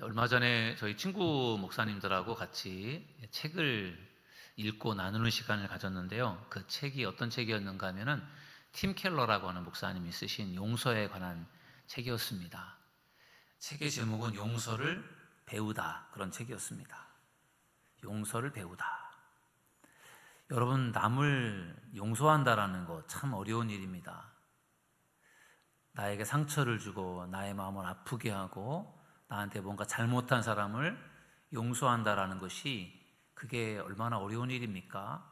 얼마 전에 저희 친구 목사님들하고 같이 책을 읽고 나누는 시간을 가졌는데요. 그 책이 어떤 책이었는가 하면은 팀 켈러라고 하는 목사님이 쓰신 용서에 관한 책이었습니다. 책의 제목은 용서를 배우다, 그런 책이었습니다. 용서를 배우다. 여러분, 남을 용서한다라는 거 참 어려운 일입니다. 나에게 상처를 주고 나의 마음을 아프게 하고 나한테 뭔가 잘못한 사람을 용서한다라는 것이 그게 얼마나 어려운 일입니까?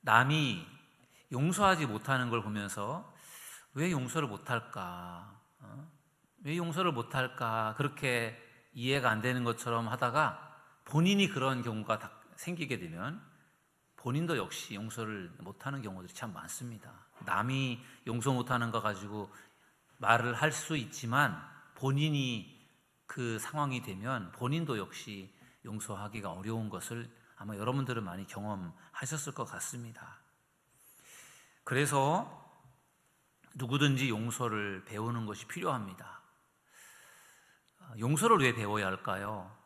남이 용서하지 못하는 걸 보면서 왜 용서를 못할까? 왜 용서를 못할까? 그렇게 이해가 안 되는 것처럼 하다가 본인이 그런 경우가 생기게 되면 본인도 역시 용서를 못하는 경우들이 참 많습니다. 남이 용서 못하는 거 가지고 말을 할 수 있지만 본인이 그 상황이 되면 본인도 역시 용서하기가 어려운 것을 아마 여러분들은 많이 경험하셨을 것 같습니다. 그래서 누구든지 용서를 배우는 것이 필요합니다. 용서를 왜 배워야 할까요?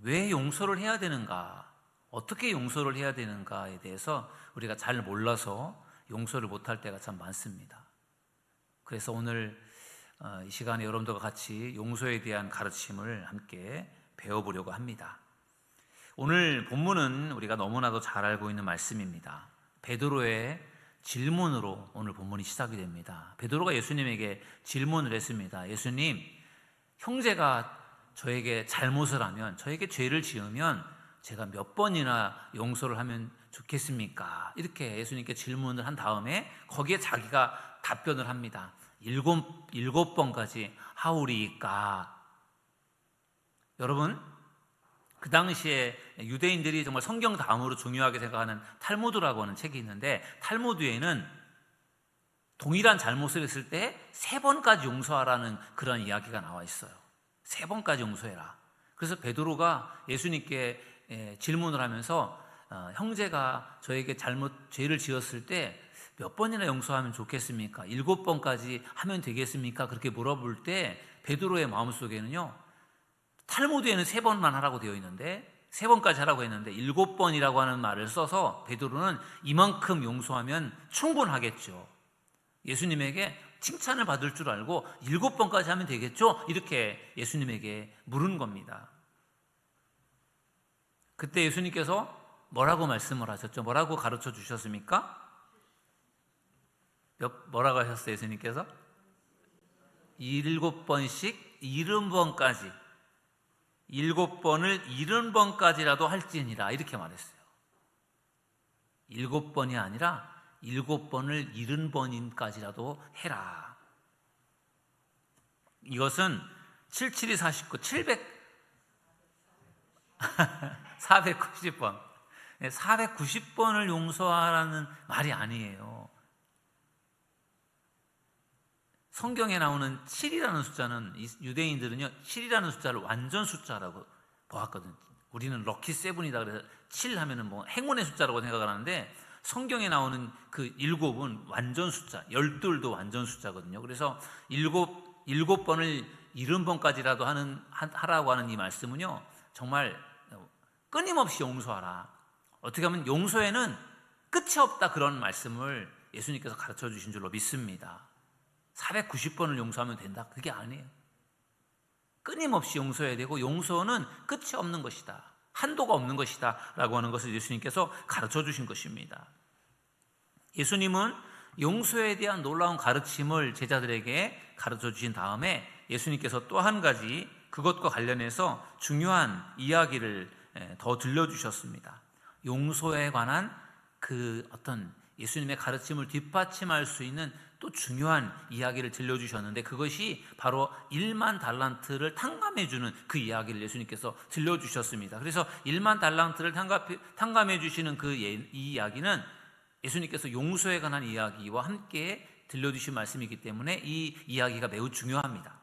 왜 용서를 해야 되는가? 어떻게 용서를 해야 되는가에 대해서 우리가 잘 몰라서 용서를 못할 때가 참 많습니다. 그래서 오늘 이 시간에 여러분들과 같이 용서에 대한 가르침을 함께 배워보려고 합니다. 오늘 본문은 우리가 너무나도 잘 알고 있는 말씀입니다. 베드로의 질문으로 오늘 본문이 시작이 됩니다. 베드로가 예수님에게 질문을 했습니다. 예수님, 형제가 저에게 잘못을 하면, 저에게 죄를 지으면 제가 몇 번이나 용서를 하면 좋겠습니까? 이렇게 예수님께 질문을 한 다음에 거기에 자기가 답변을 합니다. 일곱 번까지 하오리이까. 여러분, 그 당시에 유대인들이 정말 성경 다음으로 중요하게 생각하는 탈무드라고 하는 책이 있는데, 탈무드에는 동일한 잘못을 했을 때 3번까지 용서하라는 그런 이야기가 나와 있어요. 3번까지 용서해라. 그래서 베드로가 예수님께 질문을 하면서 형제가 저에게 죄를 지었을 때 몇 번이나 용서하면 좋겠습니까? 7번까지 하면 되겠습니까? 그렇게 물어볼 때 베드로의 마음속에는요, 탈무드에는 3번만 하라고 되어 있는데 3번까지 하라고 했는데 7번이라고 하는 말을 써서 베드로는 이만큼 용서하면 충분하겠죠. 예수님에게 칭찬을 받을 줄 알고 7번까지 하면 되겠죠? 이렇게 예수님에게 물은 겁니다. 그때 예수님께서 뭐라고 말씀을 하셨죠? 뭐라고 가르쳐 주셨습니까? 뭐라고 하셨어요, 예수님께서? 7번씩 70번까지, 7번을 70번까지라도 할지니라, 이렇게 말했어요. 7번이 아니라 7번을 70번까지라도 해라. 이것은 77이 49, 490번, 490번을 용서하라는 말이 아니에요. 성경에 나오는 7이라는 숫자는 유대인들은요, 7이라는 숫자를 완전 숫자라고 보았거든요. 우리는 럭키 세븐이다 그래서 7 하면은 뭐 행운의 숫자라고 생각을 하는데, 성경에 나오는 그 7은 완전 숫자, 12도 완전 숫자거든요. 그래서 7번을 70번까지라도 하라고 하는 이 말씀은요, 정말 끊임없이 용서하라. 어떻게 하면 용서에는 끝이 없다, 그런 말씀을 예수님께서 가르쳐 주신 줄로 믿습니다. 490번을 용서하면 된다? 그게 아니에요. 끊임없이 용서해야 되고, 용서는 끝이 없는 것이다, 한도가 없는 것이다 라고 하는 것을 예수님께서 가르쳐 주신 것입니다. 예수님은 용서에 대한 놀라운 가르침을 제자들에게 가르쳐 주신 다음에 예수님께서 또 한 가지 그것과 관련해서 중요한 이야기를 더 들려주셨습니다. 용서에 관한 그 어떤 예수님의 가르침을 뒷받침할 수 있는 또 중요한 이야기를 들려주셨는데, 그것이 바로 1만 달란트를 탕감해주는 그 이야기를 예수님께서 들려주셨습니다. 그래서 1만 달란트를 탕감해주시는 이 이야기는 예수님께서 용서에 관한 이야기와 함께 들려주신 말씀이기 때문에 이 이야기가 매우 중요합니다.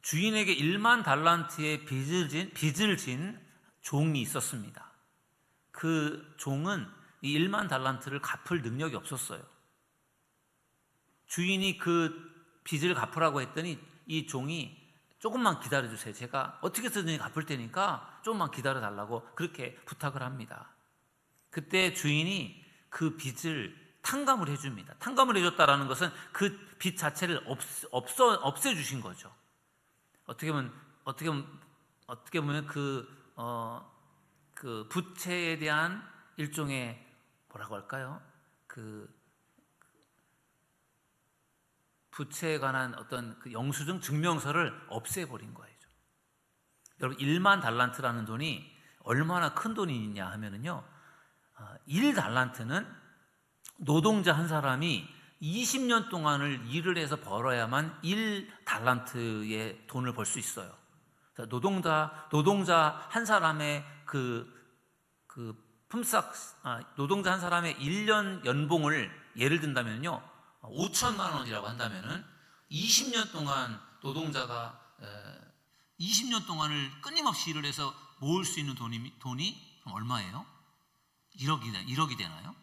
주인에게 1만 달란트의 빚을 진 종이 있었습니다. 그 종은 이 1만 달란트를 갚을 능력이 없었어요. 주인이 그 빚을 갚으라고 했더니 이 종이 조금만 기다려주세요. 제가 어떻게 쓰든지 갚을 테니까 조금만 기다려달라고 그렇게 부탁을 합니다. 그때 주인이 그 빚을 탕감을 해줍니다. 탕감을 해줬다라는 것은 그 빚 자체를 없애주신 거죠. 어떻게 보면 그 부채에 대한 일종의 뭐라고 할까요? 그 부채에 관한 어떤 그 영수증 증명서를 없애버린 거예요. 여러분 1만 달란트라는 돈이 얼마나 큰 돈이냐 하면은요, 1달란트는 노동자 한 사람이 20년 동안을 일을 해서 벌어야만 1달란트의 돈을 벌 수 있어요. 노동자 한 사람의 노동자 한 사람의 1년 연봉을 예를 든다면요, 5천만 원이라고 한다면은 20년 동안 노동자가 20년 동안을 끊임없이 일을 해서 모을 수 있는 돈이 얼마예요? 1억이 되나요?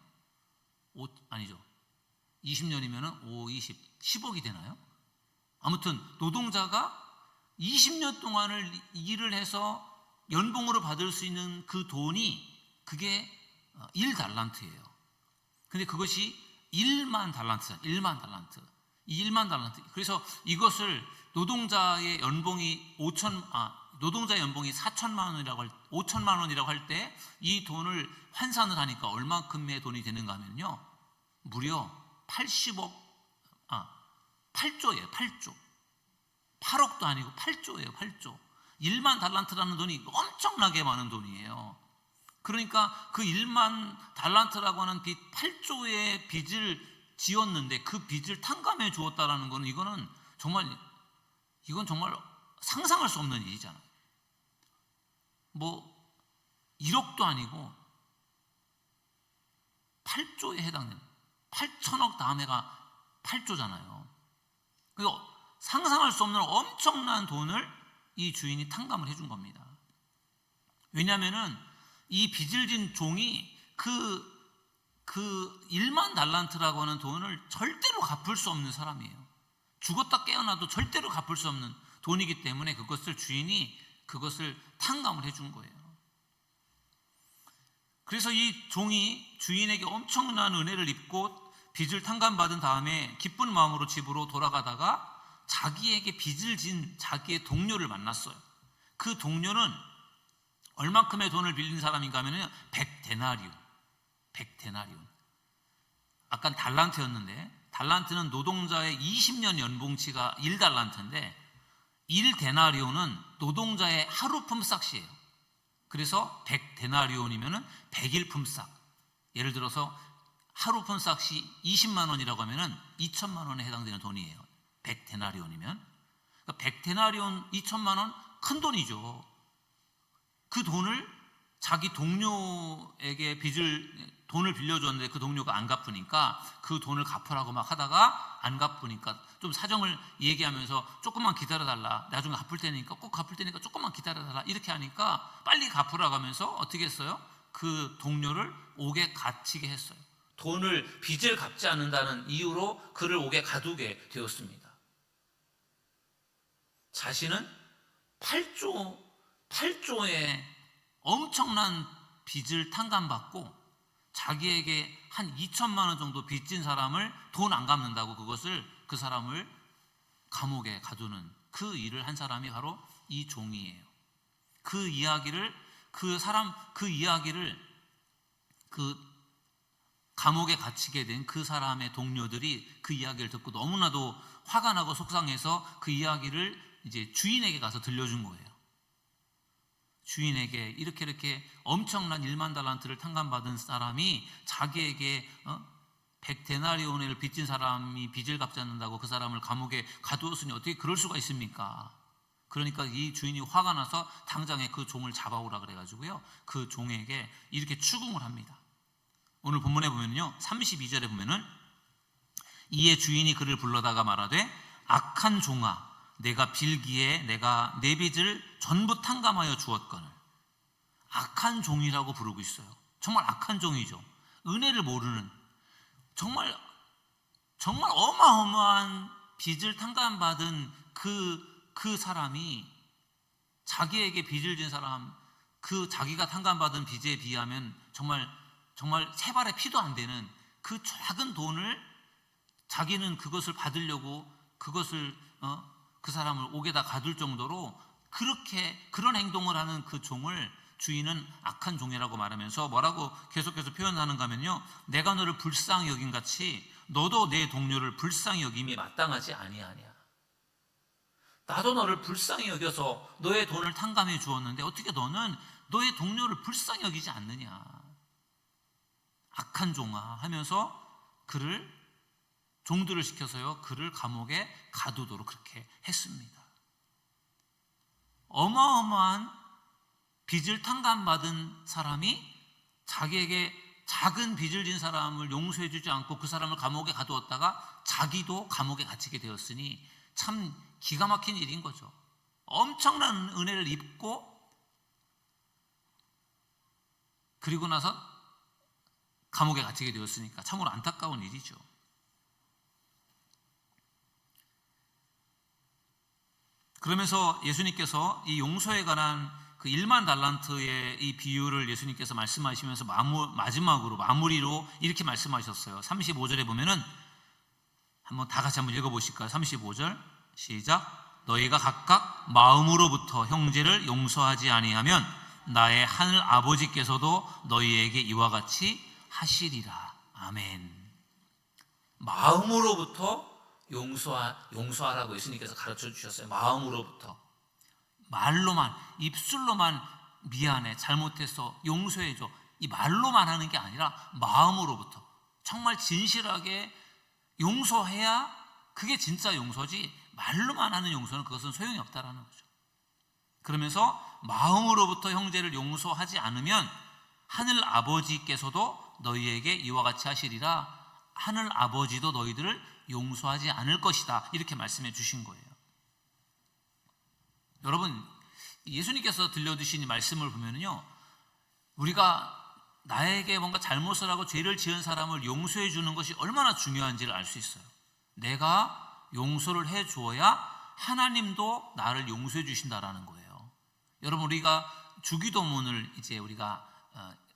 아니죠. 20년이면 5, 20, 10억이 되나요? 아무튼 노동자가 20년 동안을 일을 해서 연봉으로 받을 수 있는 그 돈이 그게 1달란트예요. 근데 그것이 1만 달란트잖아요. 1만 달란트. 이 1만 달란트. 그래서 이것을 노동자의 연봉이 5천만 원이라고 할 때 이 돈을 환산을 하니까 얼마큼의 돈이 되는가 하면요, 무려 8조예요. 8조. 8억도 아니고 8조예요. 8조. 1만 달란트라는 돈이 엄청나게 많은 돈이에요. 그러니까 그 1만 달란트라고 하는 빚 8조의 빚을 지었는데 그 빚을 탕감해 주었다라는 거는 이건 정말 상상할 수 없는 일이잖아요. 뭐 1억도 아니고 8조에 해당되는 8천억 다음에가 8조잖아요. 그리고 상상할 수 없는 엄청난 돈을 이 주인이 탕감을 해준 겁니다. 왜냐하면은 이 빚을 진 종이 그 1만 달란트라고 하는 돈을 절대로 갚을 수 없는 사람이에요. 죽었다 깨어나도 절대로 갚을 수 없는 돈이기 때문에 주인이 그것을 탕감을 해준 거예요. 그래서 이 종이 주인에게 엄청난 은혜를 입고 빚을 탕감받은 다음에 기쁜 마음으로 집으로 돌아가다가 자기에게 빚을 진 자기의 동료를 만났어요. 그 동료는 얼만큼의 돈을 빌린 사람인가 하면 100데나리온. 아까 달란트였는데 달란트는 노동자의 20년 연봉치가 1달란트인데 1데나리온은 노동자의 하루 품삯이에요. 그래서 100데나리온이면 100일 품삯. 예를 들어서 하루 품삯이 20만 원이라고 하면 2천만 원에 해당되는 돈이에요. 100데나리온이면. 그러니까 100데나리온 2천만 원 큰 돈이죠. 그 돈을 자기 동료에게 돈을 빌려줬는데 그 동료가 안 갚으니까 그 돈을 갚으라고 막 하다가 안 갚으니까 좀 사정을 얘기하면서 조금만 기다려달라, 나중에 갚을 테니까 꼭 갚을 테니까 조금만 기다려달라 이렇게 하니까 빨리 갚으라고 하면서 어떻게 했어요? 그 동료를 옥에 갇히게 했어요. 빚을 갚지 않는다는 이유로 그를 옥에 가두게 되었습니다. 자신은 8조의 엄청난 빚을 탕감받고 자기에게 한 2천만 원 정도 빚진 사람을 돈 안 갚는다고 그 사람을 감옥에 가두는 그 일을 한 사람이 바로 이 종이에요. 그 이야기를 감옥에 갇히게 된 그 사람의 동료들이 그 이야기를 듣고 너무나도 화가 나고 속상해서 그 이야기를 이제 주인에게 가서 들려준 거예요. 주인에게 이렇게 엄청난 1만 달란트를 탕감받은 사람이 자기에게 100데나리온을 빚진 사람이 빚을 갚지 않는다고 그 사람을 감옥에 가두었으니 어떻게 그럴 수가 있습니까? 그러니까 이 주인이 화가 나서 당장에 그 종을 잡아오라 그래가지고요, 그 종에게 이렇게 추궁을 합니다. 오늘 본문에 보면요, 32절에 보면은 이에 주인이 그를 불러다가 말하되 악한 종아, 내가 빌기에 내가 내 빚을 전부 탕감하여 주었거늘. 악한 종이라고 부르고 있어요. 정말 악한 종이죠. 은혜를 모르는, 정말 어마어마한 빚을 탕감받은 그 사람이 자기에게 빚을 진 사람, 그 자기가 탕감받은 빚에 비하면 정말 세 발의 피도 안 되는 그 작은 돈을 자기는 그것을 받으려고 그것을 그 사람을 옥에다 가둘 정도로 그런 행동을 하는 그 종을 주인은 악한 종이라고 말하면서 뭐라고 계속해서 표현하는가 하면요, 내가 너를 불쌍히 여긴 같이 너도 내 동료를 불쌍히 여김이 마땅하지 아니하냐. 나도 너를 불쌍히 여겨서 너의 돈을 탕감해 주었는데 어떻게 너는 너의 동료를 불쌍히 여기지 않느냐. 악한 종아 하면서 종들을 시켜서요, 그를 감옥에 가두도록 그렇게 했습니다. 어마어마한 빚을 탕감받은 사람이 자기에게 작은 빚을 진 사람을 용서해 주지 않고 그 사람을 감옥에 가두었다가 자기도 감옥에 갇히게 되었으니 참 기가 막힌 일인 거죠. 엄청난 은혜를 입고 그리고 나서 감옥에 갇히게 되었으니까 참으로 안타까운 일이죠. 그러면서 예수님께서 이 용서에 관한 그 1만 달란트의 이 비유를 예수님께서 말씀하시면서 마지막으로 마무리로 이렇게 말씀하셨어요. 35절에 보면은 한번 다 같이 한번 읽어보실까요? 35절 시작. 너희가 각각 마음으로부터 형제를 용서하지 아니하면 나의 하늘 아버지께서도 너희에게 이와 같이 하시리라. 아멘. 마음으로부터 용서하라고 예수님께서 가르쳐 주셨어요. 마음으로부터. 말로만, 입술로만 미안해, 잘못했어, 용서해줘, 이 말로만 하는 게 아니라 마음으로부터 정말 진실하게 용서해야 그게 진짜 용서지, 말로만 하는 용서는 그것은 소용이 없다라는 거죠. 그러면서 마음으로부터 형제를 용서하지 않으면 하늘 아버지께서도 너희에게 이와 같이 하시리라. 하늘 아버지도 너희들을 용서하지 않을 것이다, 이렇게 말씀해 주신 거예요. 여러분, 예수님께서 들려주신 이 말씀을 보면요, 우리가 나에게 뭔가 잘못을 하고 죄를 지은 사람을 용서해 주는 것이 얼마나 중요한지를 알 수 있어요. 내가 용서를 해 주어야 하나님도 나를 용서해 주신다라는 거예요. 여러분, 우리가 주기도문을 이제 우리가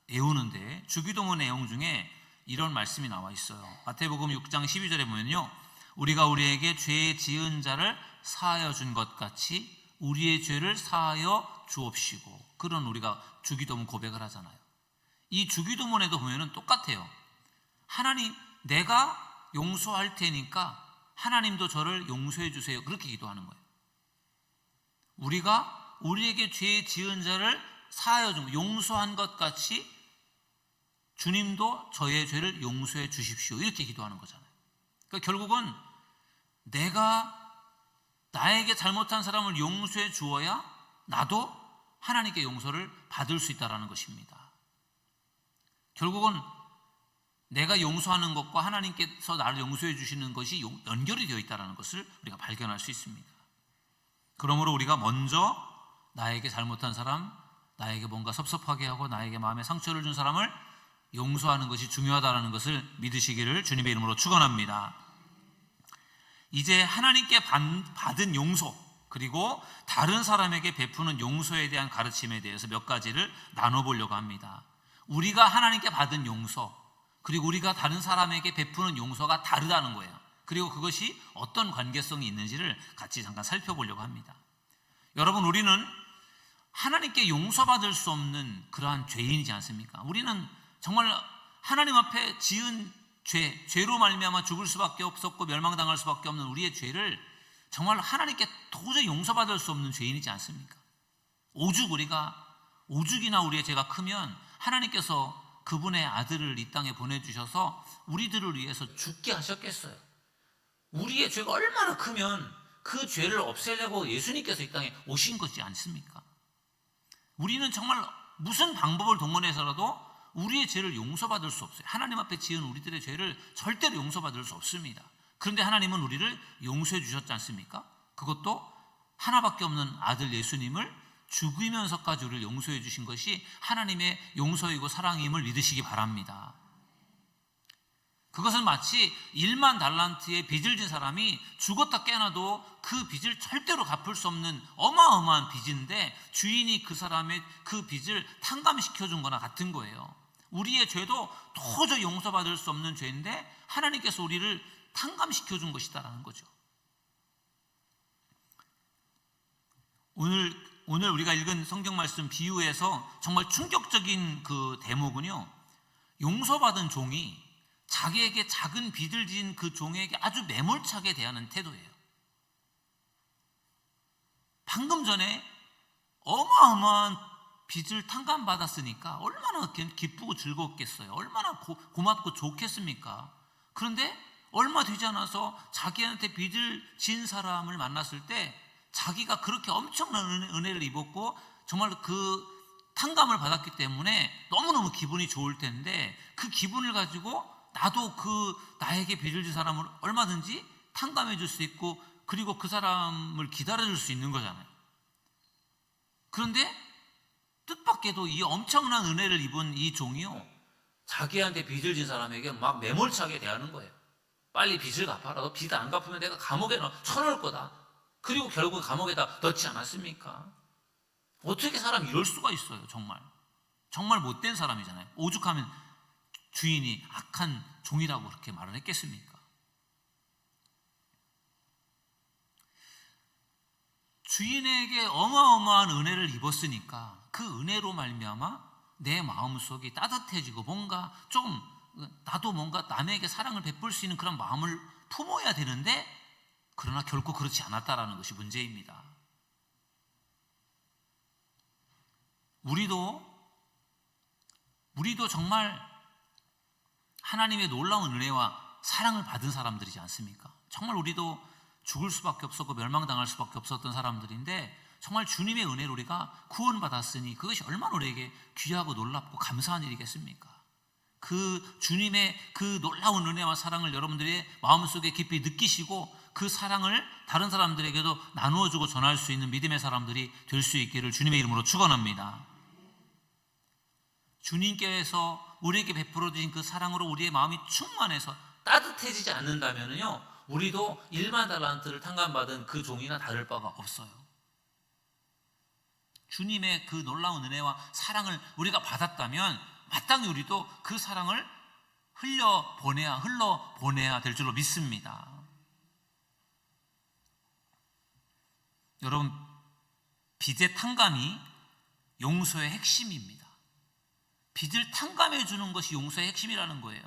외우는데 주기도문 내용 중에 이런 말씀이 나와 있어요. 마태복음 6장 12절에 보면요, 우리가 우리에게 죄 지은 자를 사하여 준 것 같이 우리의 죄를 사하여 주옵시고. 그런 우리가 주기도문 고백을 하잖아요. 이 주기도문에도 보면은 똑같아요. 하나님, 내가 용서할 테니까 하나님도 저를 용서해 주세요, 그렇게 기도하는 거예요. 우리가 우리에게 죄 지은 자를 사하여 준, 용서한 것 같이 주님도 저의 죄를 용서해 주십시오, 이렇게 기도하는 거잖아요. 그러니까 결국은 내가 나에게 잘못한 사람을 용서해 주어야 나도 하나님께 용서를 받을 수 있다는 것입니다. 결국은 내가 용서하는 것과 하나님께서 나를 용서해 주시는 것이 연결이 되어 있다는 것을 우리가 발견할 수 있습니다. 그러므로 우리가 먼저 나에게 잘못한 사람, 나에게 뭔가 섭섭하게 하고 나에게 마음에 상처를 준 사람을 용서하는 것이 중요하다는 것을 믿으시기를 주님의 이름으로 축원합니다. 이제 하나님께 받은 용서, 그리고 다른 사람에게 베푸는 용서에 대한 가르침에 대해서 몇 가지를 나눠보려고 합니다. 우리가 하나님께 받은 용서, 그리고 우리가 다른 사람에게 베푸는 용서가 다르다는 거예요. 그리고 그것이 어떤 관계성이 있는지를 같이 잠깐 살펴보려고 합니다. 여러분, 우리는 하나님께 용서받을 수 없는 그러한 죄인이지 않습니까? 우리는 정말 하나님 앞에 지은 죄로 말미암아 죽을 수밖에 없었고 멸망당할 수밖에 없는 우리의 죄를 정말 하나님께 도저히 용서받을 수 없는 죄인이지 않습니까? 오죽이나 우리의 죄가 크면 하나님께서 그분의 아들을 이 땅에 보내주셔서 우리들을 위해서 죽게 하셨겠어요. 우리의 죄가 얼마나 크면 그 죄를 없애려고 예수님께서 이 땅에 오신 것이 않습니까? 우리는 정말 무슨 방법을 동원해서라도 우리의 죄를 용서받을 수 없어요. 하나님 앞에 지은 우리들의 죄를 절대로 용서받을 수 없습니다. 그런데 하나님은 우리를 용서해 주셨지 않습니까? 그것도 하나밖에 없는 아들 예수님을 죽으면서까지 우리를 용서해 주신 것이 하나님의 용서이고 사랑임을 믿으시기 바랍니다. 그것은 마치 1만 달란트의 빚을 진 사람이 죽었다 깨어나도 그 빚을 절대로 갚을 수 없는 어마어마한 빚인데 주인이 그 사람의 그 빚을 탕감시켜 준 거나 같은 거예요. 우리의 죄도 도저히 용서받을 수 없는 죄인데 하나님께서 우리를 탕감시켜 준 것이다라는 거죠. 오늘 우리가 읽은 성경 말씀 비유에서 정말 충격적인 그 대목은요, 용서받은 종이 자기에게 작은 빚을 진 그 종에게 아주 매몰차게 대하는 태도예요. 방금 전에 어마어마한 빚을 탕감받았으니까 얼마나 기쁘고 즐겁겠어요. 얼마나 고맙고 좋겠습니까? 그런데 얼마 되지 않아서 자기한테 빚을 진 사람을 만났을 때 자기가 그렇게 엄청난 은혜를 입었고 정말 그 탕감을 받았기 때문에 너무너무 기분이 좋을 텐데 그 기분을 가지고 나도 그 나에게 빚을 진 사람을 얼마든지 탕감해 줄 수 있고 그리고 그 사람을 기다려 줄 수 있는 거잖아요. 그런데 뜻밖에도 이 엄청난 은혜를 입은 이 종이요, 자기한테 빚을 진 사람에게 막 매몰차게 대하는 거예요. 빨리 빚을 갚아라. 너 빚 안 갚으면 내가 감옥에 쳐넣을 거다. 그리고 결국 감옥에다 넣지 않았습니까? 어떻게 사람이 이럴 수가 있어요. 정말 못된 사람이잖아요. 오죽하면 주인이 악한 종이라고 그렇게 말을 했겠습니까? 주인에게 어마어마한 은혜를 입었으니까 그 은혜로 말미암아 내 마음속이 따뜻해지고 뭔가 좀 나도 뭔가 남에게 사랑을 베풀 수 있는 그런 마음을 품어야 되는데 그러나 결코 그렇지 않았다라는 것이 문제입니다. 우리도 정말 하나님의 놀라운 은혜와 사랑을 받은 사람들이지 않습니까? 정말 우리도 죽을 수밖에 없었고 멸망당할 수밖에 없었던 사람들인데 정말 주님의 은혜로 우리가 구원받았으니 그것이 얼마나 우리에게 귀하고 놀랍고 감사한 일이겠습니까? 그 주님의 그 놀라운 은혜와 사랑을 여러분들의 마음속에 깊이 느끼시고 그 사랑을 다른 사람들에게도 나누어주고 전할 수 있는 믿음의 사람들이 될 수 있기를 주님의 이름으로 축원합니다. 주님께서 우리에게 베풀어 주신 그 사랑으로 우리의 마음이 충만해서 따뜻해지지 않는다면요, 우리도 1만 달란트를 탕감받은 그 종이나 다를 바가 없어요. 주님의 그 놀라운 은혜와 사랑을 우리가 받았다면 마땅히 우리도 그 사랑을 흘러 보내야 될 줄로 믿습니다. 여러분, 빚의 탕감이 용서의 핵심입니다. 빚을 탕감해 주는 것이 용서의 핵심이라는 거예요.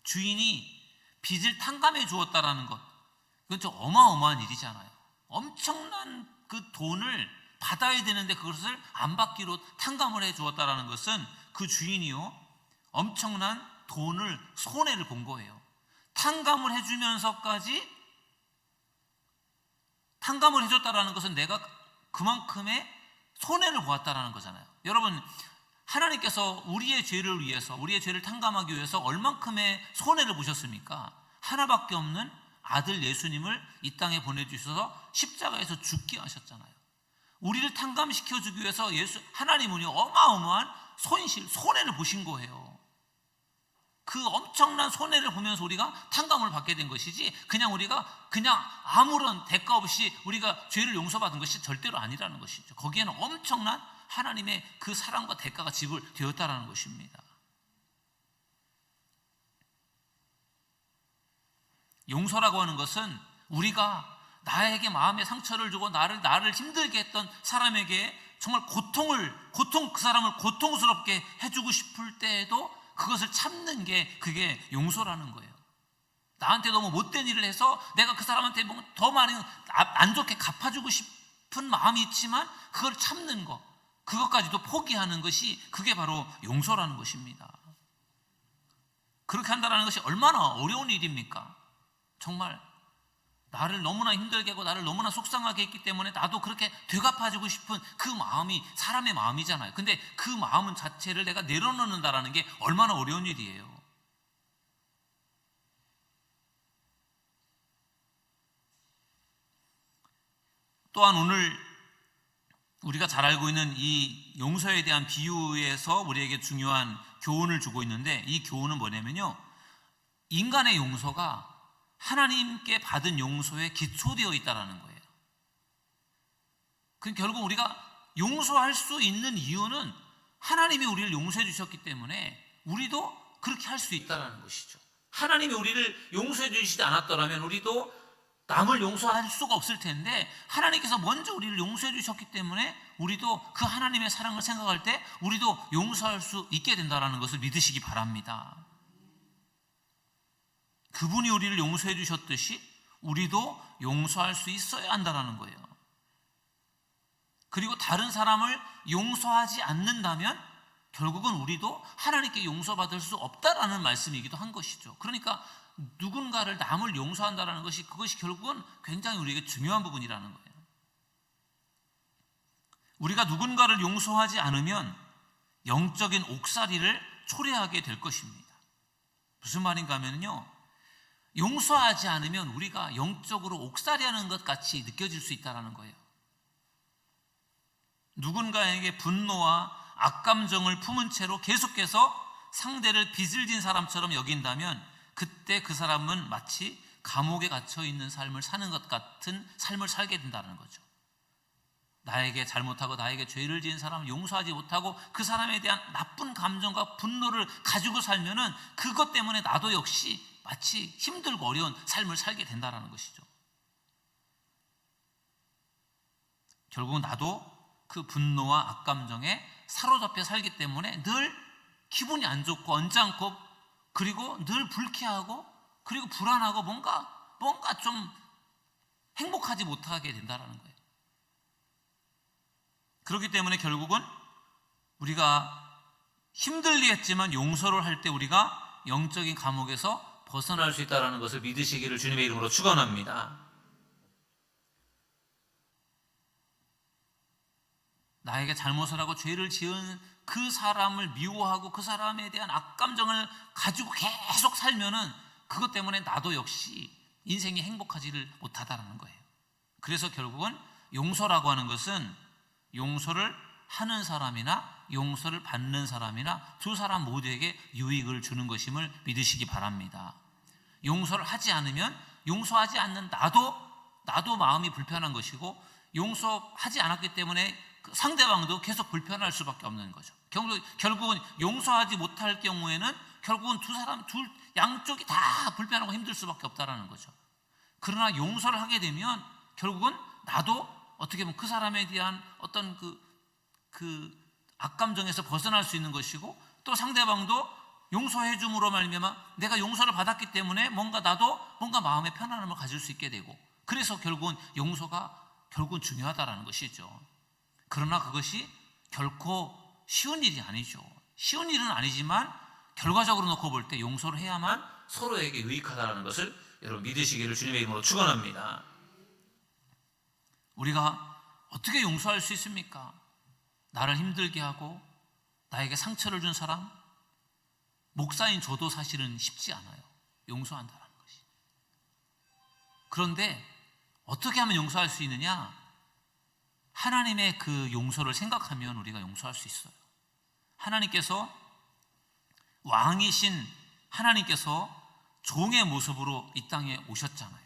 주인이 빚을 탕감해 주었다라는 것, 그건 좀 어마어마한 일이잖아요. 엄청난 그 돈을 받아야 되는데 그것을 안 받기로 탕감을 해 주었다라는 것은 그 주인이요, 엄청난 손해를 본 거예요. 탕감을 해주면서까지 탕감을 해줬다라는 것은 내가 그만큼의 손해를 보았다라는 거잖아요. 여러분, 하나님께서 우리의 죄를 위해서, 우리의 죄를 탕감하기 위해서 얼만큼의 손해를 보셨습니까? 하나밖에 없는 아들 예수님을 이 땅에 보내주셔서 십자가에서 죽게 하셨잖아요. 우리를 탕감시켜주기 위해서 하나님은요, 어마어마한 손해를 보신 거예요. 그 엄청난 손해를 보면서 우리가 탕감을 받게 된 것이지, 우리가 아무런 대가 없이 우리가 죄를 용서받은 것이 절대로 아니라는 것이죠. 거기에는 엄청난 하나님의 그 사랑과 대가가 지불되었다라는 것입니다. 용서라고 하는 것은 우리가 나에게 마음의 상처를 주고 나를 힘들게 했던 사람에게 정말 그 사람을 고통스럽게 해주고 싶을 때에도 그것을 참는 게 그게 용서라는 거예요. 나한테 너무 못된 일을 해서 내가 그 사람한테 더 많이 안 좋게 갚아주고 싶은 마음이 있지만 그걸 참는 것, 그것까지도 포기하는 것이 그게 바로 용서라는 것입니다. 그렇게 한다는 것이 얼마나 어려운 일입니까? 정말 나를 너무나 힘들게 하고 나를 너무나 속상하게 했기 때문에 나도 그렇게 되갚아주고 싶은 그 마음이 사람의 마음이잖아요. 근데 그 마음 자체를 내가 내려놓는다라는 게 얼마나 어려운 일이에요. 또한 오늘 우리가 잘 알고 있는 이 용서에 대한 비유에서 우리에게 중요한 교훈을 주고 있는데, 이 교훈은 뭐냐면요, 인간의 용서가 하나님께 받은 용서에 기초되어 있다는 거예요. 그 결국 우리가 용서할 수 있는 이유는 하나님이 우리를 용서해 주셨기 때문에 우리도 그렇게 할 수 있다는 것이죠. 하나님이 우리를 용서해 주시지 않았더라면 우리도 남을 용서할 수가 없을 텐데, 하나님께서 먼저 우리를 용서해 주셨기 때문에 우리도 그 하나님의 사랑을 생각할 때 우리도 용서할 수 있게 된다는 것을 믿으시기 바랍니다. 그분이 우리를 용서해 주셨듯이 우리도 용서할 수 있어야 한다는 거예요. 그리고 다른 사람을 용서하지 않는다면 결국은 우리도 하나님께 용서받을 수 없다라는 말씀이기도 한 것이죠. 그러니까 누군가를, 남을 용서한다는 것이, 그것이 결국은 굉장히 우리에게 중요한 부분이라는 거예요. 우리가 누군가를 용서하지 않으면 영적인 옥살이를 초래하게 될 것입니다. 무슨 말인가 하면요, 용서하지 않으면 우리가 영적으로 옥살이하는 것 같이 느껴질 수 있다는 거예요. 누군가에게 분노와 악감정을 품은 채로 계속해서 상대를 빚을 진 사람처럼 여긴다면 그때 그 사람은 마치 감옥에 갇혀 있는 삶을 사는 것 같은 삶을 살게 된다는 거죠. 나에게 잘못하고 나에게 죄를 지은 사람을 용서하지 못하고 그 사람에 대한 나쁜 감정과 분노를 가지고 살면은 그것 때문에 나도 역시 마치 힘들고 어려운 삶을 살게 된다는 것이죠. 결국 나도 그 분노와 악감정에 사로잡혀 살기 때문에 늘 기분이 안 좋고 언짢고, 그리고 늘 불쾌하고, 그리고 불안하고, 뭔가 좀 행복하지 못하게 된다는 거예요. 그렇기 때문에 결국은 우리가 힘들게 했지만 용서를 할 때 우리가 영적인 감옥에서 벗어날 수 있다는 것을 믿으시기를 주님의 이름으로 축원합니다. 나에게 잘못을 하고 죄를 지은 그 사람을 미워하고 그 사람에 대한 악감정을 가지고 계속 살면은 그것 때문에 나도 역시 인생이 행복하지를 못하다는 거예요. 그래서 결국은 용서라고 하는 것은 용서를 하는 사람이나 용서를 받는 사람이나 두 사람 모두에게 유익을 주는 것임을 믿으시기 바랍니다. 용서를 하지 않으면 용서하지 않는 나도 마음이 불편한 것이고, 용서하지 않았기 때문에 그 상대방도 계속 불편할 수밖에 없는 거죠. 결국은 용서하지 못할 경우에는 결국은 둘 양쪽이 다 불편하고 힘들 수밖에 없다라는 거죠. 그러나 용서를 하게 되면 결국은 나도 어떻게 보면 그 사람에 대한 어떤 그 악감정에서 벗어날 수 있는 것이고, 또 상대방도 용서해 줌으로 말미암아 내가 용서를 받았기 때문에 나도 마음의 편안함을 가질 수 있게 되고, 그래서 결국은 용서가 중요하다라는 것이죠. 그러나 그것이 결코 쉬운 일이 아니죠. 쉬운 일은 아니지만 결과적으로 놓고 볼 때 용서를 해야만 서로에게 유익하다는 것을 여러분 믿으시기를 주님의 이름으로 축원합니다. 우리가 어떻게 용서할 수 있습니까? 나를 힘들게 하고 나에게 상처를 준 사람, 목사인 저도 사실은 쉽지 않아요. 용서한다는 것이. 그런데 어떻게 하면 용서할 수 있느냐? 하나님의 그 용서를 생각하면 우리가 용서할 수 있어요. 하나님께서, 왕이신 하나님께서 종의 모습으로 이 땅에 오셨잖아요.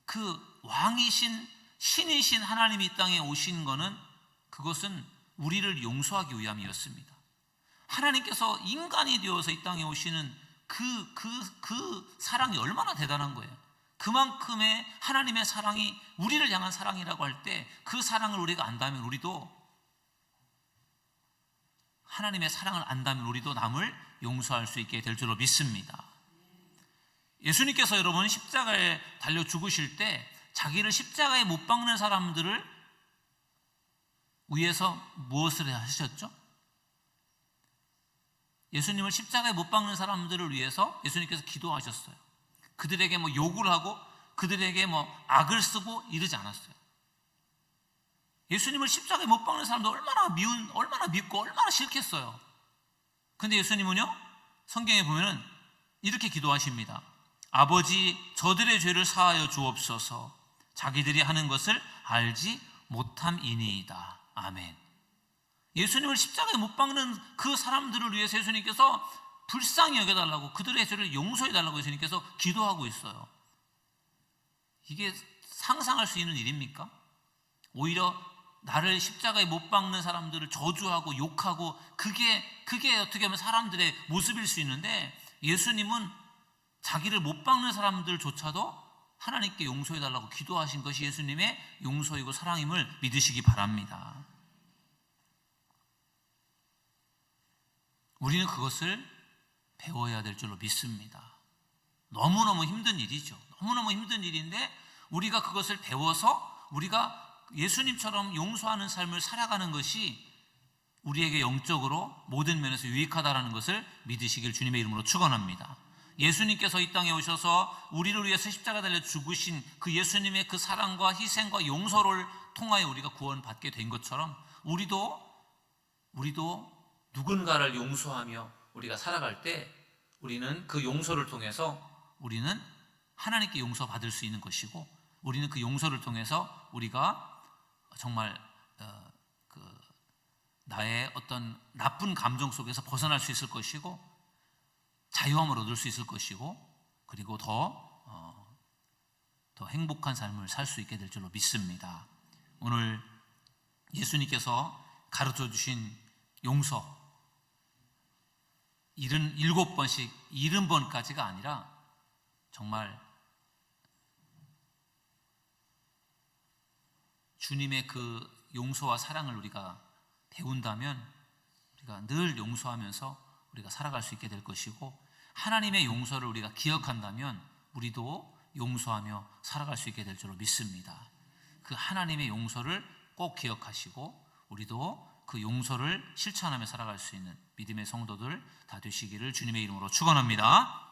그 왕이신 신이신 하나님이 이 땅에 오신 것은 그것은 우리를 용서하기 위함이었습니다. 하나님께서 인간이 되어서 이 땅에 오시는 그 사랑이 얼마나 대단한 거예요. 그만큼의 하나님의 사랑이 우리를 향한 사랑이라고 할 때 그 사랑을 우리가 안다면 하나님의 사랑을 안다면 우리도 남을 용서할 수 있게 될 줄로 믿습니다. 예수님께서 여러분 십자가에 달려 죽으실 때 자기를 십자가에 못 박는 사람들을 위해서 무엇을 하셨죠? 예수님을 십자가에 못 박는 사람들을 위해서 예수님께서 기도하셨어요. 그들에게 욕을 하고 그들에게 악을 쓰고 이러지 않았어요. 예수님을 십자가에 못 박는 사람들 얼마나 밉고 얼마나 싫겠어요. 근데 예수님은요, 성경에 보면은 이렇게 기도하십니다. 아버지, 저들의 죄를 사하여 주옵소서. 자기들이 하는 것을 알지 못함이니이다. 아멘. 예수님을 십자가에 못 박는 그 사람들을 위해서 예수님께서 불쌍히 여겨달라고, 그들의 죄를 용서해달라고 예수님께서 기도하고 있어요. 이게 상상할 수 있는 일입니까? 오히려 나를 십자가에 못 박는 사람들을 저주하고 욕하고, 그게 어떻게 보면 사람들의 모습일 수 있는데, 예수님은 자기를 못 박는 사람들조차도 하나님께 용서해달라고 기도하신 것이 예수님의 용서이고 사랑임을 믿으시기 바랍니다. 우리는 그것을 배워야 될 줄로 믿습니다. 너무너무 힘든 일이죠. 너무너무 힘든 일인데 우리가 그것을 배워서 우리가 예수님처럼 용서하는 삶을 살아가는 것이 우리에게 영적으로 모든 면에서 유익하다라는 것을 믿으시길 주님의 이름으로 축원합니다. 예수님께서 이 땅에 오셔서 우리를 위해서 십자가 달려 죽으신 그 예수님의 그 사랑과 희생과 용서를 통하여 우리가 구원받게 된 것처럼 우리도 누군가를 용서하며 우리가 살아갈 때 우리는 그 용서를 통해서 우리는 하나님께 용서받을 수 있는 것이고, 우리는 그 용서를 통해서 우리가 정말 나의 어떤 나쁜 감정 속에서 벗어날 수 있을 것이고, 자유함을 얻을 수 있을 것이고, 그리고 더 행복한 삶을 살 수 있게 될 줄로 믿습니다. 오늘 예수님께서 가르쳐 주신 용서, 77번씩 70번까지가 아니라 정말 주님의 그 용서와 사랑을 우리가 배운다면 우리가 늘 용서하면서 우리가 살아갈 수 있게 될 것이고, 하나님의 용서를 우리가 기억한다면 우리도 용서하며 살아갈 수 있게 될 줄로 믿습니다. 그 하나님의 용서를 꼭 기억하시고 우리도 그 용서를 실천하며 살아갈 수 있는 믿음의 성도들 다 되시기를 주님의 이름으로 축원합니다.